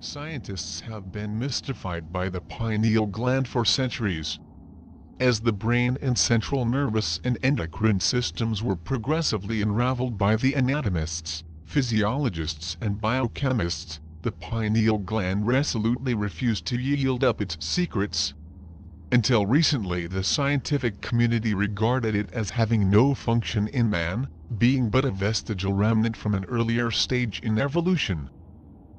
Scientists have been mystified by the pineal gland for centuries. As the brain and central nervous and endocrine systems were progressively unraveled by the anatomists, physiologists and biochemists, the pineal gland resolutely refused to yield up its secrets. Until recently, the scientific community regarded it as having no function in man, being but a vestigial remnant from an earlier stage in evolution.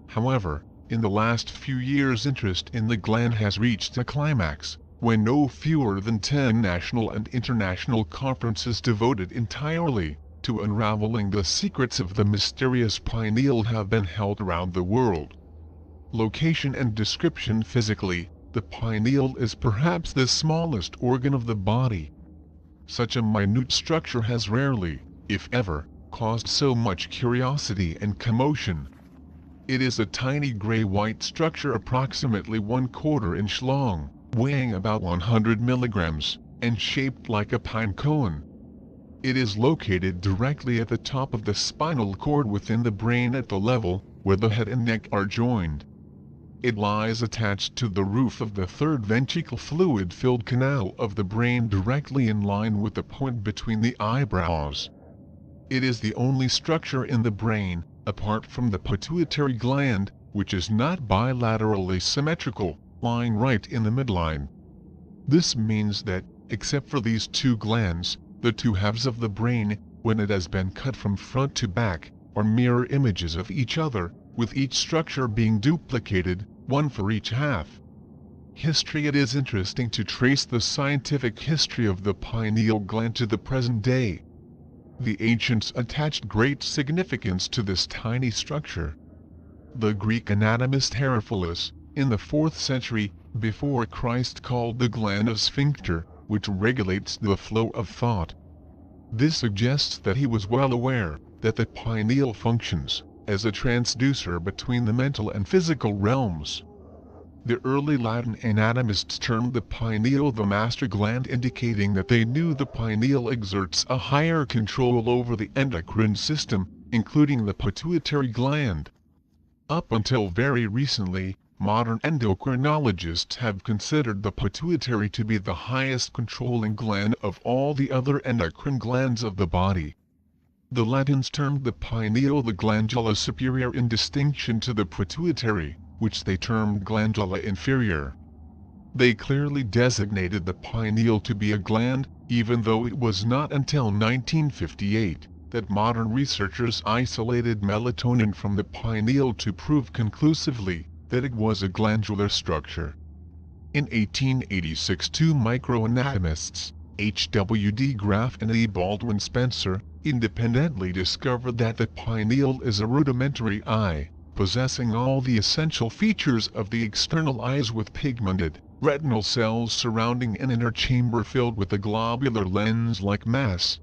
However, in the last few years, interest in the gland has reached a climax, when no fewer than 10 national and international conferences devoted entirely to unraveling the secrets of the mysterious pineal have been held around the world. Location and description. Physically, the pineal is perhaps the smallest organ of the body. Such a minute structure has rarely, if ever, caused so much curiosity and commotion. It is a tiny gray-white structure approximately 1/4 inch long, weighing about 100 milligrams, and shaped like a pine cone. It is located directly at the top of the spinal cord within the brain at the level where the head and neck are joined. It lies attached to the roof of the third ventricle fluid-filled canal of the brain, directly in line with the point between the eyebrows. It is the only structure in the brain, apart from the pituitary gland, which is not bilaterally symmetrical, lying right in the midline. This means that, except for these two glands, the two halves of the brain, when it has been cut from front to back, are mirror images of each other, with each structure being duplicated, one for each half. History. It is interesting to trace the scientific history of the pineal gland to the present day. The ancients attached great significance to this tiny structure. The Greek anatomist Herophilus, in the 4th century before Christ, called the gland a sphincter, which regulates the flow of thought. This suggests that he was well aware that the pineal functions as a transducer between the mental and physical realms. The early Latin anatomists termed the pineal the master gland, indicating that they knew the pineal exerts a higher control over the endocrine system, including the pituitary gland. Up until very recently, modern endocrinologists have considered the pituitary to be the highest controlling gland of all the other endocrine glands of the body. The Latins termed the pineal the glandula superior in distinction to the pituitary, which they termed glandula inferior. They clearly designated the pineal to be a gland, even though it was not until 1958 that modern researchers isolated melatonin from the pineal to prove conclusively that it was a glandular structure. In 1886, two microanatomists, H.W.D. Graff and E. Baldwin Spencer, independently discovered that the pineal is a rudimentary eye, possessing all the essential features of the external eyes, with pigmented, retinal cells surrounding an inner chamber filled with a globular lens-like mass.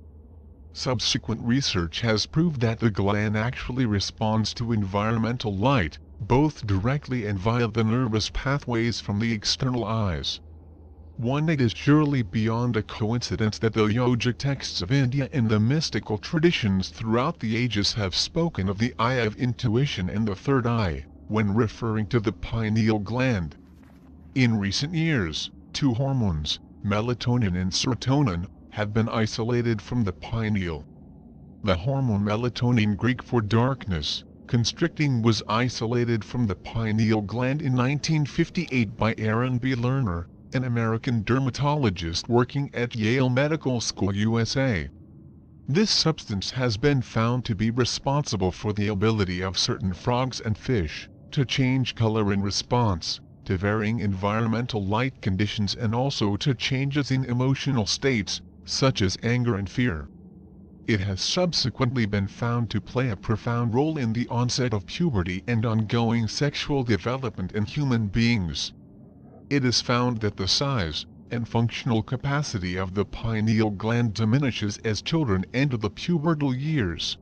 Subsequent research has proved that the gland actually responds to environmental light, both directly and via the nervous pathways from the external eyes. It is surely beyond a coincidence that the yogic texts of India and the mystical traditions throughout the ages have spoken of the eye of intuition and the third eye, when referring to the pineal gland. In recent years, two hormones, melatonin and serotonin, have been isolated from the pineal. The hormone melatonin, Greek for darkness, constricting, was isolated from the pineal gland in 1958 by Aaron B. Lerner, an American dermatologist working at Yale Medical School, USA. This substance has been found to be responsible for the ability of certain frogs and fish to change color in response to varying environmental light conditions, and also to changes in emotional states, such as anger and fear. It has subsequently been found to play a profound role in the onset of puberty and ongoing sexual development in human beings. It is found that the size and functional capacity of the pineal gland diminishes as children enter the pubertal years.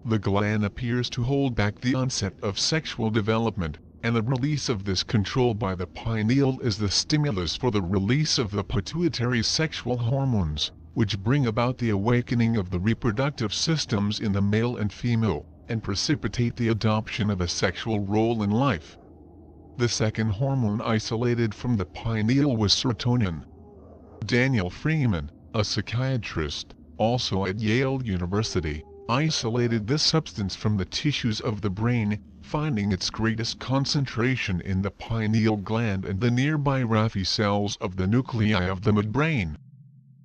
The gland appears to hold back the onset of sexual development, and the release of this control by the pineal is the stimulus for the release of the pituitary sexual hormones, which bring about the awakening of the reproductive systems in the male and female, and precipitate the adoption of a sexual role in life. The second hormone isolated from the pineal was serotonin. Daniel Freeman, a psychiatrist, also at Yale University, isolated this substance from the tissues of the brain, finding its greatest concentration in the pineal gland and the nearby Raphe cells of the nuclei of the midbrain.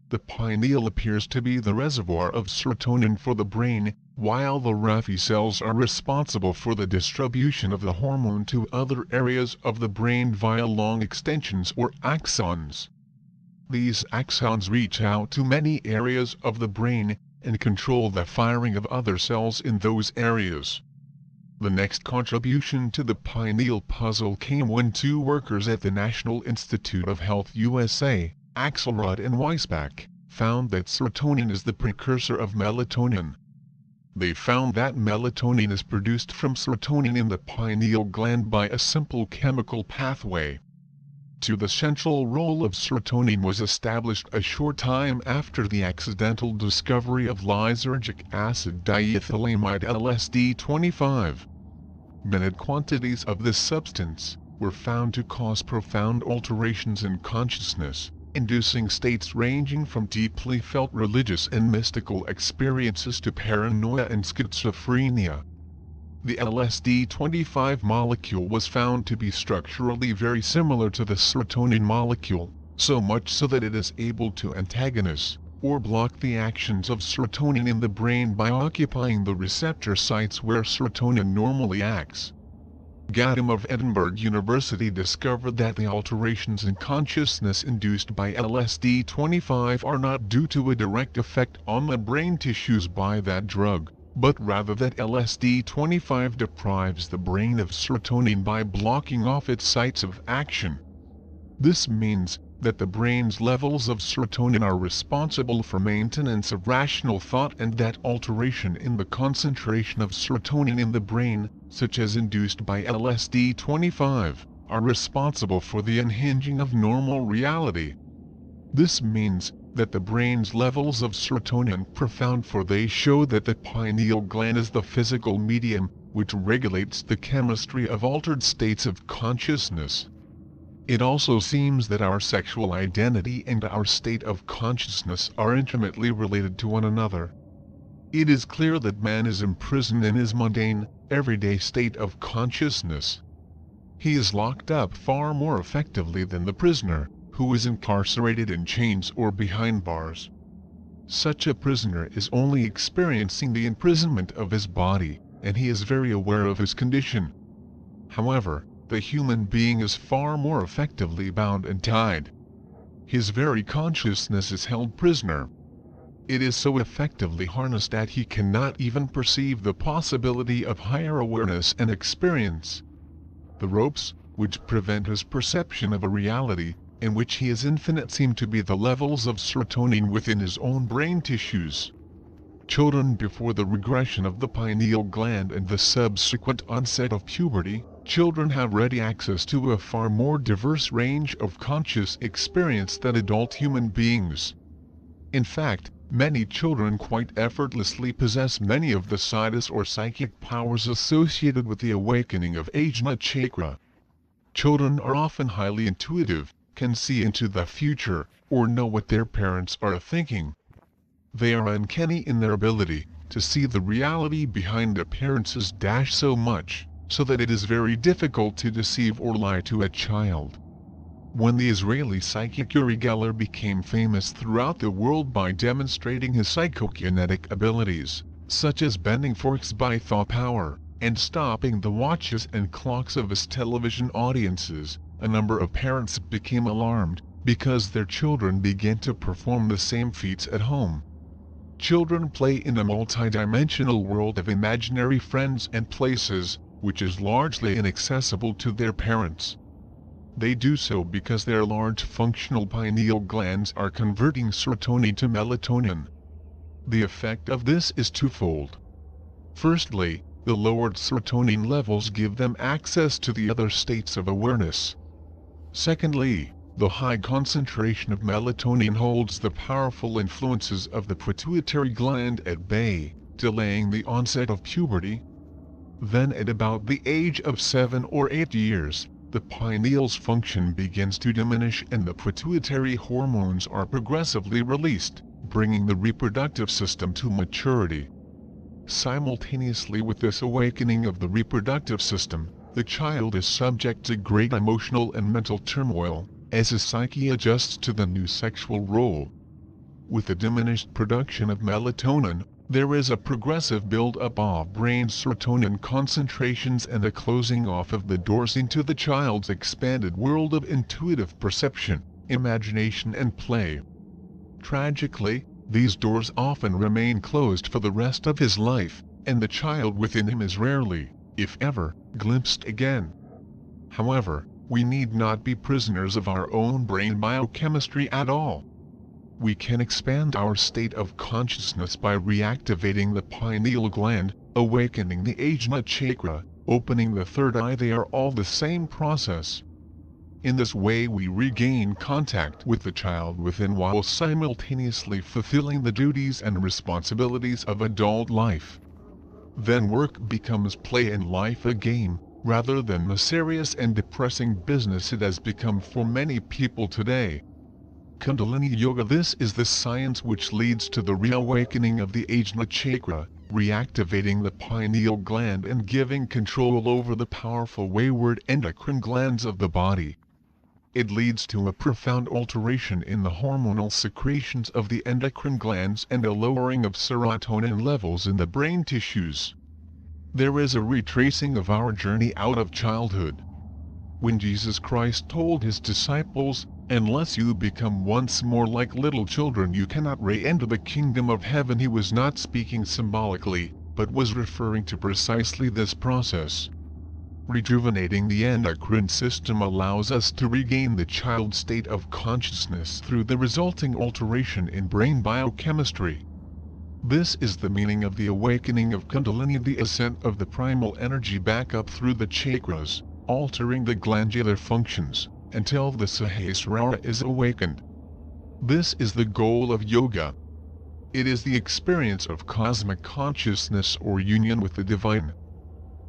The pineal appears to be the reservoir of serotonin for the brain, while the Raphe cells are responsible for the distribution of the hormone to other areas of the brain via long extensions or axons. These axons reach out to many areas of the brain and control the firing of other cells in those areas. The next contribution to the pineal puzzle came when two workers at the National Institute of Health USA, Axelrod and Weisbach, found that serotonin is the precursor of melatonin. They found that melatonin is produced from serotonin in the pineal gland by a simple chemical pathway. The central role of serotonin was established a short time after the accidental discovery of lysergic acid diethylamide LSD-25. Minute quantities of this substance were found to cause profound alterations in consciousness, inducing states ranging from deeply felt religious and mystical experiences to paranoia and schizophrenia. The LSD-25 molecule was found to be structurally very similar to the serotonin molecule, so much so that it is able to antagonize or block the actions of serotonin in the brain by occupying the receptor sites where serotonin normally acts. Gaddam of Edinburgh University discovered that the alterations in consciousness induced by LSD-25 are not due to a direct effect on the brain tissues by that drug, but rather that LSD-25 deprives the brain of serotonin by blocking off its sites of action. This means that the brain's levels of serotonin are responsible for maintenance of rational thought, and that alteration in the concentration of serotonin in the brain, such as induced by LSD-25, are responsible for the unhinging of normal reality. This means that the brain's levels of serotonin are profound, for they show that the pineal gland is the physical medium which regulates the chemistry of altered states of consciousness. It also seems that our sexual identity and our state of consciousness are intimately related to one another. It is clear that man is imprisoned in his mundane, everyday state of consciousness. He is locked up far more effectively than the prisoner, who is incarcerated in chains or behind bars. Such a prisoner is only experiencing the imprisonment of his body, and he is very aware of his condition. However, the human being is far more effectively bound and tied. His very consciousness is held prisoner. It is so effectively harnessed that he cannot even perceive the possibility of higher awareness and experience. The ropes, which prevent his perception of a reality in which he is infinite, seem to be the levels of serotonin within his own brain tissues. Children before the regression of the pineal gland and the subsequent onset of puberty, children have ready access to a far more diverse range of conscious experience than adult human beings. In fact, many children quite effortlessly possess many of the siddhis or psychic powers associated with the awakening of Ajna chakra. Children are often highly intuitive, can see into the future, or know what their parents are thinking. They are uncanny in their ability to see the reality behind appearances so much, so that it is very difficult to deceive or lie to a child. When the Israeli psychic Uri Geller became famous throughout the world by demonstrating his psychokinetic abilities, such as bending forks by thought power, and stopping the watches and clocks of his television audiences, a number of parents became alarmed, because their children began to perform the same feats at home. Children play in a multidimensional world of imaginary friends and places, which is largely inaccessible to their parents. They do so because their large functional pineal glands are converting serotonin to melatonin. The effect of this is twofold. Firstly, the lowered serotonin levels give them access to the other states of awareness. Secondly, the high concentration of melatonin holds the powerful influences of the pituitary gland at bay, delaying the onset of puberty. Then at about the age of 7 or 8 years, the pineal's function begins to diminish and the pituitary hormones are progressively released, bringing the reproductive system to maturity. Simultaneously with this awakening of the reproductive system, the child is subject to great emotional and mental turmoil, as his psyche adjusts to the new sexual role. With the diminished production of melatonin, there is a progressive build-up of brain serotonin concentrations and a closing off of the doors into the child's expanded world of intuitive perception, imagination and play. Tragically, these doors often remain closed for the rest of his life, and the child within him is rarely, if ever, glimpsed again. However, we need not be prisoners of our own brain biochemistry at all. We can expand our state of consciousness by reactivating the pineal gland, awakening the Ajna chakra, opening the third eye. They are all the same process. In this way we regain contact with the child within while simultaneously fulfilling the duties and responsibilities of adult life. Then work becomes play and life a game, rather than the serious and depressing business it has become for many people today. Kundalini Yoga. This is the science which leads to the reawakening of the Ajna chakra, reactivating the pineal gland and giving control over the powerful wayward endocrine glands of the body. It leads to a profound alteration in the hormonal secretions of the endocrine glands and a lowering of serotonin levels in the brain tissues. There is a retracing of our journey out of childhood. When Jesus Christ told his disciples, "Unless you become once more like little children you cannot re-enter the kingdom of heaven," he was not speaking symbolically, but was referring to precisely this process. Rejuvenating the endocrine system allows us to regain the child state of consciousness through the resulting alteration in brain biochemistry. This is the meaning of the awakening of Kundalini, the ascent of the primal energy back up through the chakras, altering the glandular functions, until the Sahasrara is awakened. This is the goal of yoga. It is the experience of cosmic consciousness or union with the divine.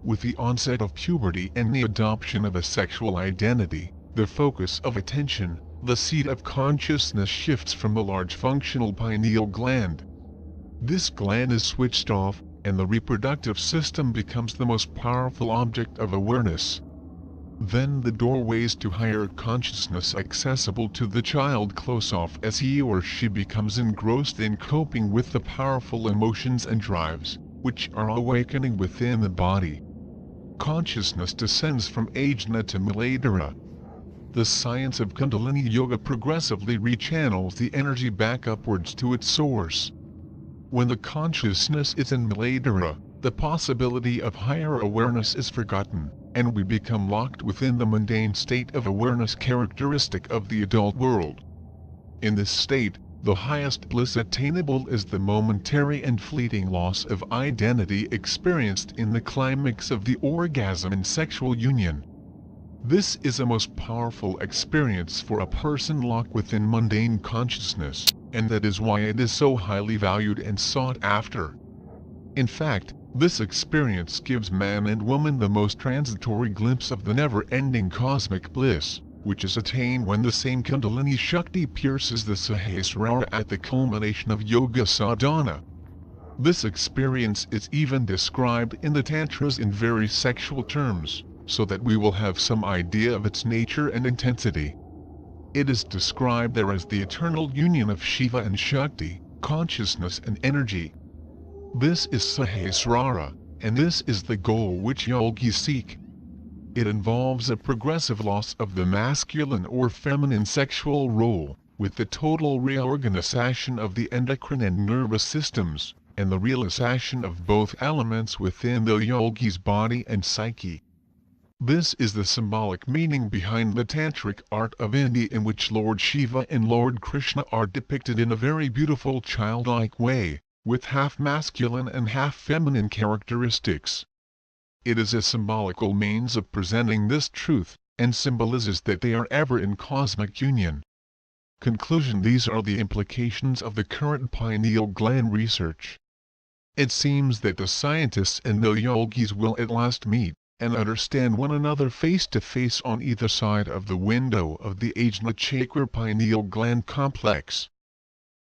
With the onset of puberty and the adoption of a sexual identity, the focus of attention, the seat of consciousness shifts from the large functional pineal gland. This gland is switched off, and the reproductive system becomes the most powerful object of awareness. Then the doorways to higher consciousness accessible to the child close off as he or she becomes engrossed in coping with the powerful emotions and drives, which are awakening within the body. Consciousness descends from Ajna to Muladhara. The science of Kundalini Yoga progressively rechannels the energy back upwards to its source. When the consciousness is in Muladhara, the possibility of higher awareness is forgotten, and we become locked within the mundane state of awareness characteristic of the adult world. In this state, the highest bliss attainable is the momentary and fleeting loss of identity experienced in the climax of the orgasm in sexual union. This is a most powerful experience for a person locked within mundane consciousness, and that is why it is so highly valued and sought after. In fact, this experience gives man and woman the most transitory glimpse of the never-ending cosmic bliss, which is attained when the same Kundalini Shakti pierces the Sahasrara at the culmination of yoga sadhana. This experience is even described in the Tantras in very sexual terms, so that we will have some idea of its nature and intensity. It is described there as the eternal union of Shiva and Shakti, consciousness and energy. This is Sahasrara, and this is the goal which yogis seek. It involves a progressive loss of the masculine or feminine sexual role, with the total reorganization of the endocrine and nervous systems, and the realization of both elements within the yogi's body and psyche. This is the symbolic meaning behind the Tantric art of India, in which Lord Shiva and Lord Krishna are depicted in a very beautiful childlike way, with half masculine and half feminine characteristics. It is a symbolical means of presenting this truth, and symbolizes that they are ever in cosmic union. Conclusion: these are the implications of the current pineal gland research. It seems that the scientists and the yogis will at last meet, and understand one another face to face on either side of the window of the Ajna Chakra pineal gland complex.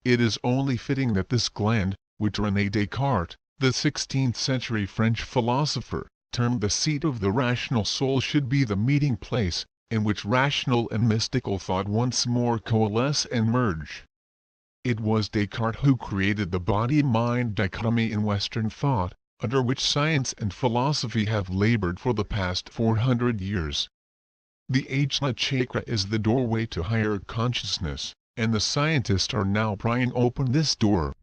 It is only fitting that this gland, which René Descartes, the 16th century French philosopher, termed the seat of the rational soul, should be the meeting place, in which rational and mystical thought once more coalesce and merge. It was Descartes who created the body-mind dichotomy in Western thought, under which science and philosophy have labored for the past 400 years. The Ajna Chakra is the doorway to higher consciousness, and the scientists are now prying open this door.